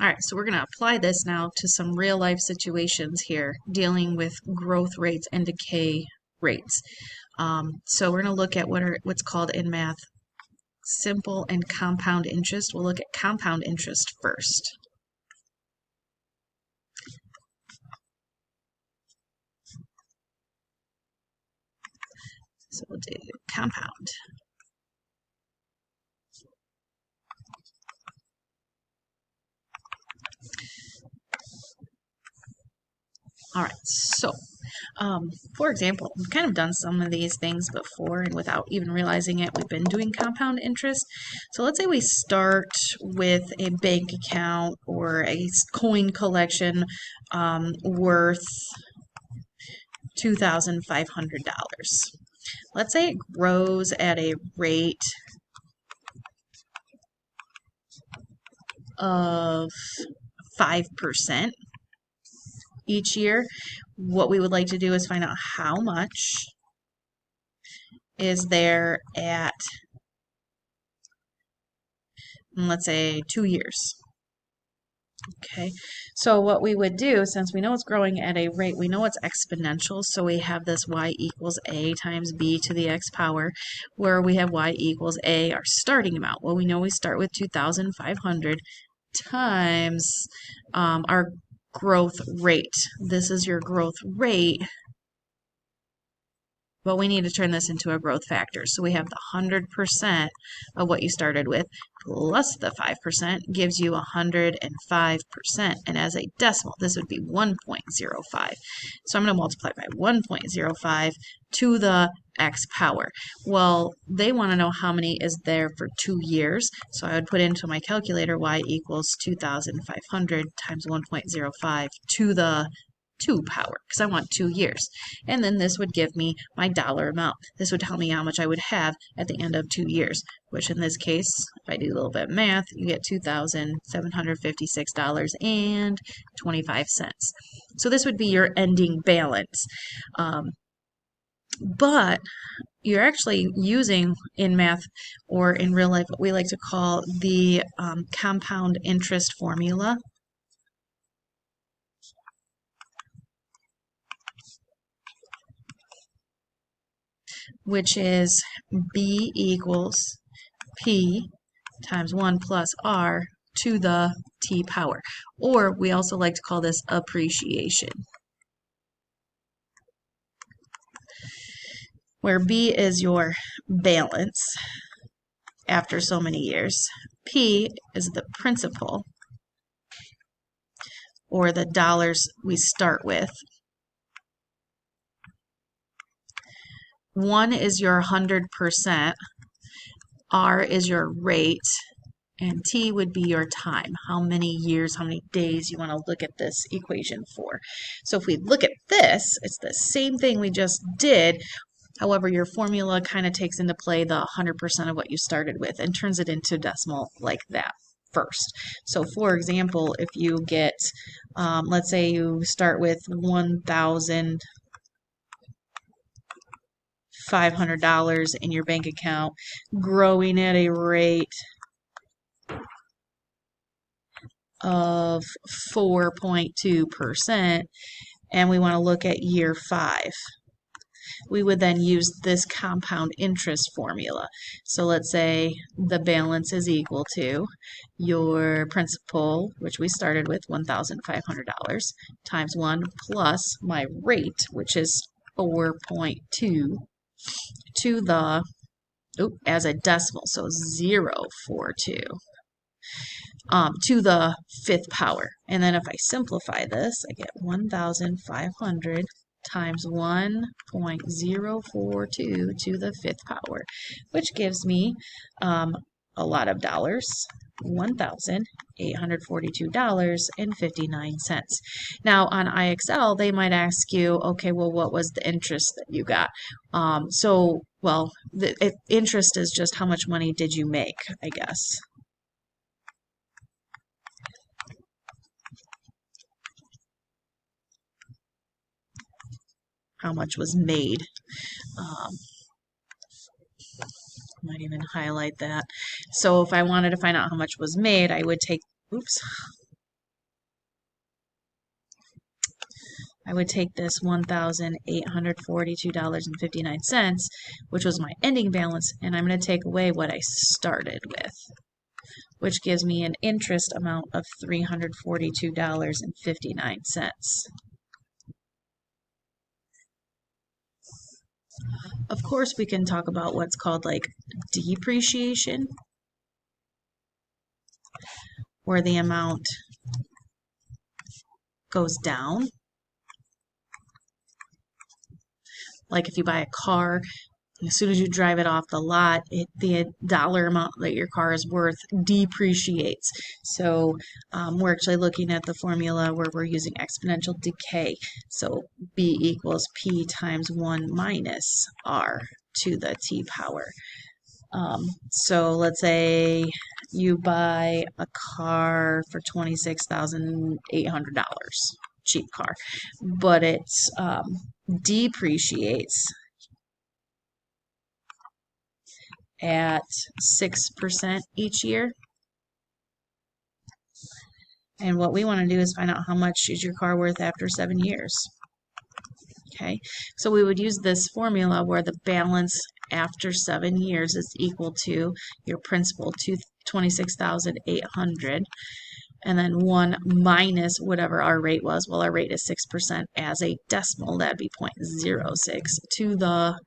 All right, so we're going to apply this now to some real life situations here dealing with growth rates and decay rates. So we're going to look at what's called in math simple and compound interest. We'll look at compound interest first. So we'll do compound. All right, so for example, we've kind of done some of these things before, and without even realizing it, we've been doing compound interest. So let's say we start with a bank account or a coin collection worth $2,500. Let's say it grows at a rate of 5% each year. What we would like to do is find out how much is there at, let's say, 2 years. Okay, so what we would do, since we know it's growing at a rate, we know it's exponential, so we have this y equals a times b to the x power, where we have y equals a, our starting amount. Well, we know we start with 2,500 times our growth rate. This is your growth rate, but we need to turn this into a growth factor. So we have the 100% of what you started with plus the 5% gives you 105%. And as a decimal, this would be 1.05. So I'm going to multiply by 1.05 to the x power. Well, they want to know how many is there for 2 years. So I would put into my calculator y equals 2,500 times 1.05 to the 2 power, because I want 2 years. And then this would give me my dollar amount. This would tell me how much I would have at the end of 2 years, which in this case, if I do a little bit of math, you get $2,756.25. So this would be your ending balance. But you're actually using in math or in real life what we like to call the compound interest formula. Which is b equals p times 1 plus r to the t power. Or we also like to call this appreciation, where b is your balance after so many years. P is the principal, or the dollars we start with. 1 is your 100%, R is your rate, and T would be your time, how many years, how many days you want to look at this equation for. So if we look at this, it's the same thing we just did. However, your formula kind of takes into play the 100% of what you started with and turns it into decimal like that first. So for example, if you get, let's say you start with $1,500 in your bank account, growing at a rate of 4.2%, and we want to look at year 5. We would then use this compound interest formula. So let's say the balance is equal to your principal, which we started with $1,500, times 1 plus my rate, which is 4.2, to the, as a decimal, so 0.42, to the 5th power. And then if I simplify this, I get 1,500 times 1.042 to the 5th power, which gives me a lot of dollars, $1,842.59. Now on IXL, they might ask you, okay, well, what was the interest that you got? Well, the interest is just how much money did you make, I guess. How much was made. Might even highlight that. So if I wanted to find out how much was made, I would take, I would take this $1,842.59, which was my ending balance, and I'm going to take away what I started with, which gives me an interest amount of $342.59. Of course, we can talk about what's called like depreciation, where the amount goes down. Like if you buy a car, as soon as you drive it off the lot, the dollar amount that your car is worth depreciates. So we're actually looking at the formula where we're using exponential decay. So B equals P times 1 minus R to the T power. So let's say you buy a car for $26,800, cheap car, but it depreciates at 6% each year. And what we want to do is find out how much is your car worth after 7 years. Okay, so we would use this formula where the balance after 7 years is equal to your principal, 26,800, and then 1 minus whatever our rate was. Well, our rate is 6% as a decimal. That'd be 0.06 to the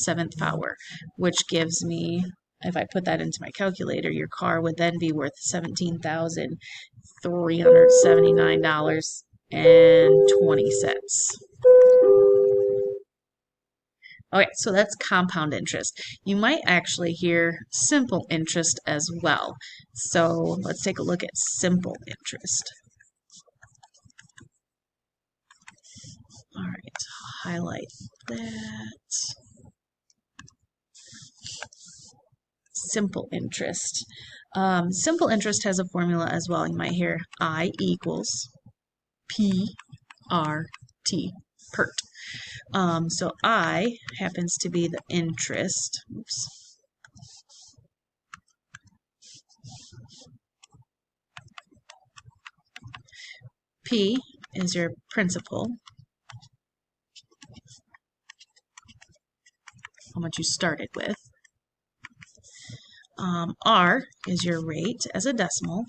7th power, which gives me, if I put that into my calculator, your car would then be worth $17,379.20. Okay, so that's compound interest. You might actually hear simple interest as well. So let's take a look at simple interest. All right, highlight that. Simple interest. Simple interest has a formula as well. You might hear I equals PRT, PERT. So I happens to be the interest. Oops. P is your principal, how much you started with. R is your rate as a decimal.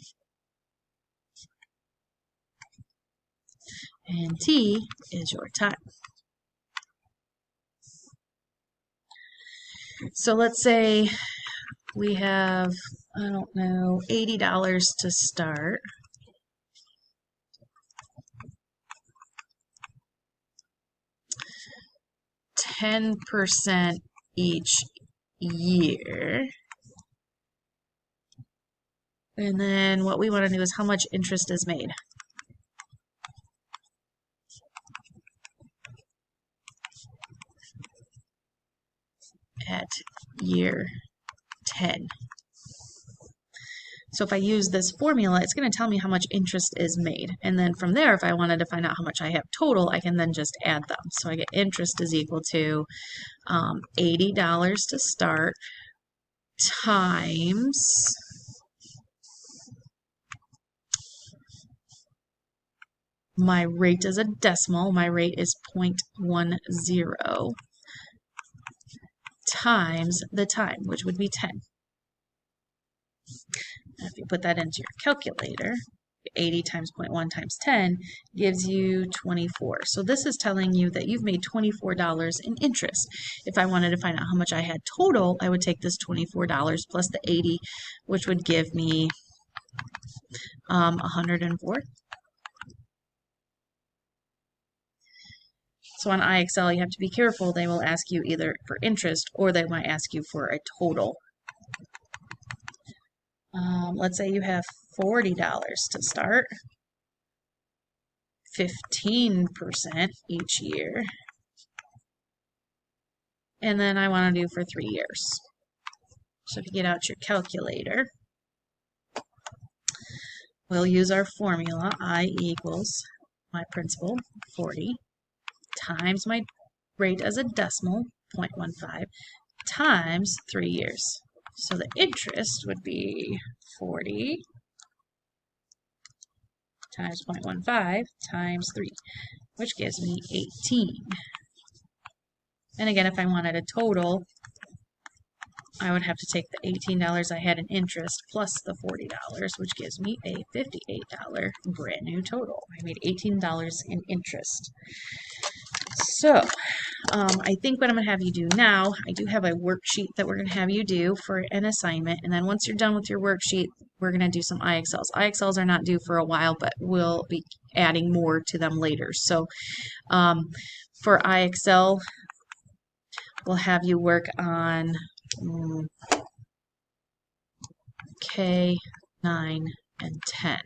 And T is your time. So let's say we have, I don't know, $80 to start. $10 each year. And then what we want to do is how much interest is made. At year 10. So if I use this formula, it's going to tell me how much interest is made. And then from there, if I wanted to find out how much I have total, I can then just add them. So I get interest is equal to $80 to start times my rate is a decimal. My rate is 0.10 times the time, which would be 10. Now, if you put that into your calculator, 80 times 0.1 times 10 gives you 24. So this is telling you that you've made $24 in interest. If I wanted to find out how much I had total, I would take this $24 plus the 80, which would give me 104. So on IXL, you have to be careful. They will ask you either for interest or they might ask you for a total. Let's say you have $40 to start, 15% each year, and then I want to do for 3 years. So if you get out your calculator, we'll use our formula. I equals my principal, 40, times my rate as a decimal, 0.15, times 3 years. So the interest would be 40 times 0.15 times 3. which gives me 18. And again, if I wanted a total, I would have to take the $18 I had in interest plus the $40, which gives me a $58 brand new total. I made $18 in interest. So, I think what I'm going to have you do now, I do have a worksheet that we're going to have you do for an assignment. And then once you're done with your worksheet, we're going to do some IXLs. IXLs are not due for a while, but we'll be adding more to them later. So, for IXL, we'll have you work on K, 9, and 10.